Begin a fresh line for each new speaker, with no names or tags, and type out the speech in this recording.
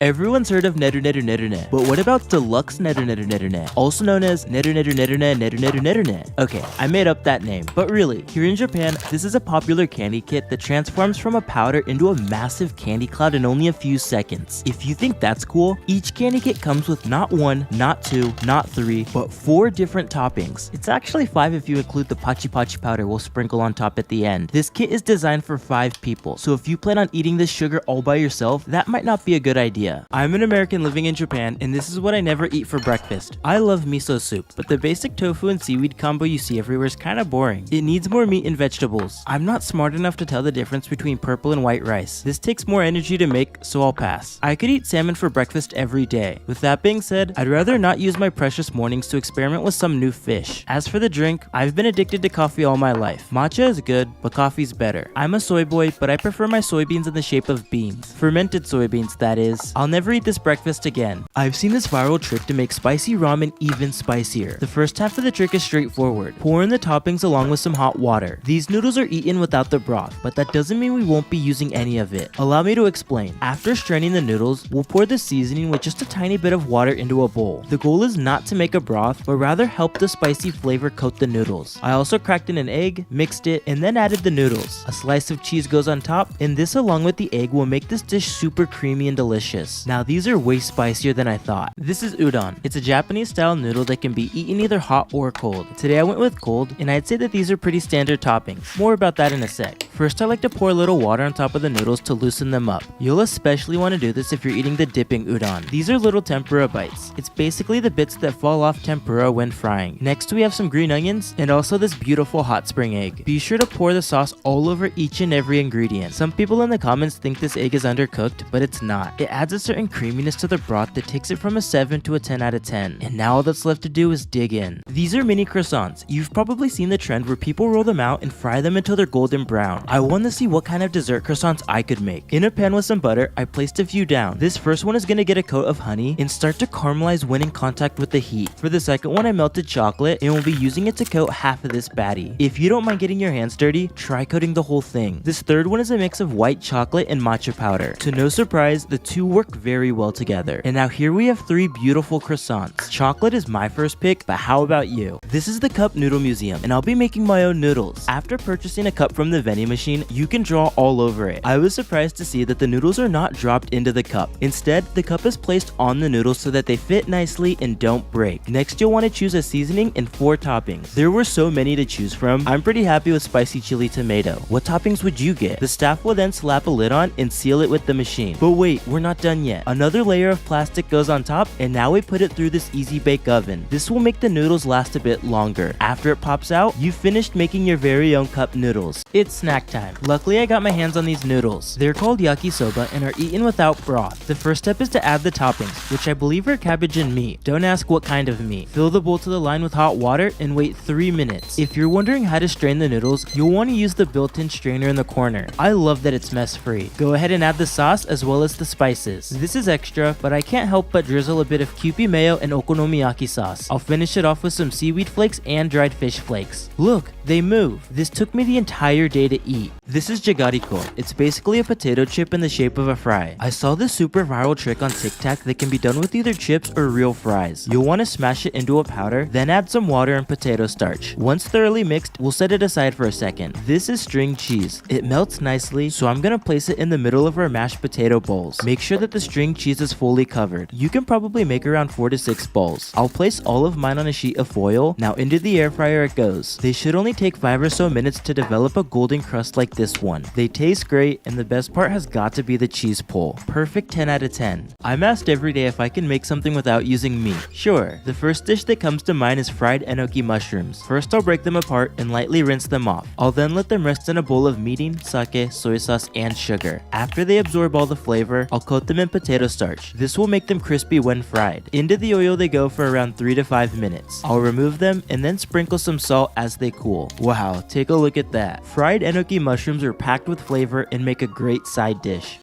Everyone's heard of Netter Netter Netterne, but what about Deluxe Netter Netter Netterne, also known as Netter Netter Netterne Netter Netter Netterne? Okay, I made up that name, but really, here in Japan, this is a popular candy kit that transforms from a powder into a massive candy cloud in only a few seconds. If you think that's cool, each candy kit comes with not one, not two, not three, but 4 different toppings. It's actually 5 if you include the Pachi Pachi powder we'll sprinkle on top at the end. This kit is designed for 5 people, so if you plan on eating this sugar all by yourself, that might not be a good idea. I'm an American living in Japan, and this is what I never eat for breakfast. I love miso soup, but the basic tofu and seaweed combo you see everywhere is kinda boring. It needs more meat and vegetables. I'm not smart enough to tell the difference between purple and white rice. This takes more energy to make, so I'll pass. I could eat salmon for breakfast every day. With that being said, I'd rather not use my precious mornings to experiment with some new fish. As for the drink, I've been addicted to coffee all my life. Matcha is good, but coffee's better. I'm a soy boy, but I prefer my soybeans in the shape of beans. Fermented soybeans, that is. I'll never eat this breakfast again. I've seen this viral trick to make spicy ramen even spicier. The first half of the trick is straightforward. Pour in the toppings along with some hot water. These noodles are eaten without the broth, but that doesn't mean we won't be using any of it. Allow me to explain. After straining the noodles, we'll pour the seasoning with just a tiny bit of water into a bowl. The goal is not to make a broth, but rather help the spicy flavor coat the noodles. I also cracked in an egg, mixed it, and then added the noodles. A slice of cheese goes on top, and this along with the egg will make this dish super creamy and delicious. Now these are way spicier than I thought. This is udon. It's a Japanese style noodle that can be eaten either hot or cold. Today I went with cold, and I'd say that these are pretty standard toppings. More about that in a sec. First I like to pour a little water on top of the noodles to loosen them up. You'll especially want to do this if you're eating the dipping udon. These are little tempura bites. It's basically the bits that fall off tempura when frying. Next we have some green onions, and also this beautiful hot spring egg. Be sure to pour the sauce all over each and every ingredient. Some people in the comments think this egg is undercooked, but it's not. It adds a certain creaminess to the broth that takes it from a 7 to a 10 out of 10. And now all that's left to do is dig in. These are mini croissants. You've probably seen the trend where people roll them out and fry them until they're golden brown. I want to see what kind of dessert croissants I could make. In a pan with some butter, I placed a few down. This first one is going to get a coat of honey and start to caramelize when in contact with the heat. For the second one, I melted chocolate and will be using it to coat half of this batter. If you don't mind getting your hands dirty, try coating the whole thing. This third one is a mix of white chocolate and matcha powder. To no surprise, the two work very well together. And now here we have 3 beautiful croissants. Chocolate is my first pick, but how about you? This is the Cup Noodle Museum, and I'll be making my own noodles. After purchasing a cup from the vending machine, you can draw all over it. I was surprised to see that the noodles are not dropped into the cup. Instead, the cup is placed on the noodles so that they fit nicely and don't break. Next, you'll want to choose a seasoning and 4 toppings. There were so many to choose from. I'm pretty happy with spicy chili tomato. What toppings would you get? The staff will then slap a lid on and seal it with the machine. But wait, we're not done yet. Another layer of plastic goes on top, and now we put it through this easy bake oven. This will make the noodles last a bit longer. After it pops out, you've finished making your very own cup noodles. It's snack time. Luckily, I got my hands on these noodles. They're called yakisoba and are eaten without broth. The first step is to add the toppings, which I believe are cabbage and meat. Don't ask what kind of meat. Fill the bowl to the line with hot water and wait 3 minutes. If you're wondering how to strain the noodles, you'll want to use the built-in strainer in the corner. I love that it's mess-free. Go ahead and add the sauce as well as the spices. This is extra, but I can't help but drizzle a bit of Kewpie mayo and okonomiyaki sauce. I'll finish it off with some seaweed flakes and dried fish flakes. Look, they move. This took me the entire day to eat. This is jagariko. It's basically a potato chip in the shape of a fry. I saw this super viral trick on TikTok that can be done with either chips or real fries. You'll want to smash it into a powder, then add some water and potato starch. Once thoroughly mixed, we'll set it aside for a second. This is string cheese. It melts nicely, so I'm gonna place it in the middle of our mashed potato bowls. Make sure that the string cheese is fully covered. You can probably make around 4 to 6 bowls. I'll place all of mine on a sheet of foil. Now into the air fryer it goes. They should only take 5 or so minutes to develop a golden crust like this one. They taste great, and the best part has got to be the cheese pull. Perfect 10 out of 10. I'm asked every day if I can make something without using meat. Sure. The first dish that comes to mind is fried enoki mushrooms. First I'll break them apart and lightly rinse them off. I'll then let them rest in a bowl of mirin, sake, soy sauce, and sugar. After they absorb all the flavor, I'll coat them in potato starch. This will make them crispy when fried. Into the oil they go for around 3 to 5 minutes. I'll remove them and then sprinkle some salt as they cool. Wow, take a look at that. Fried enoki mushrooms are packed with flavor and make a great side dish.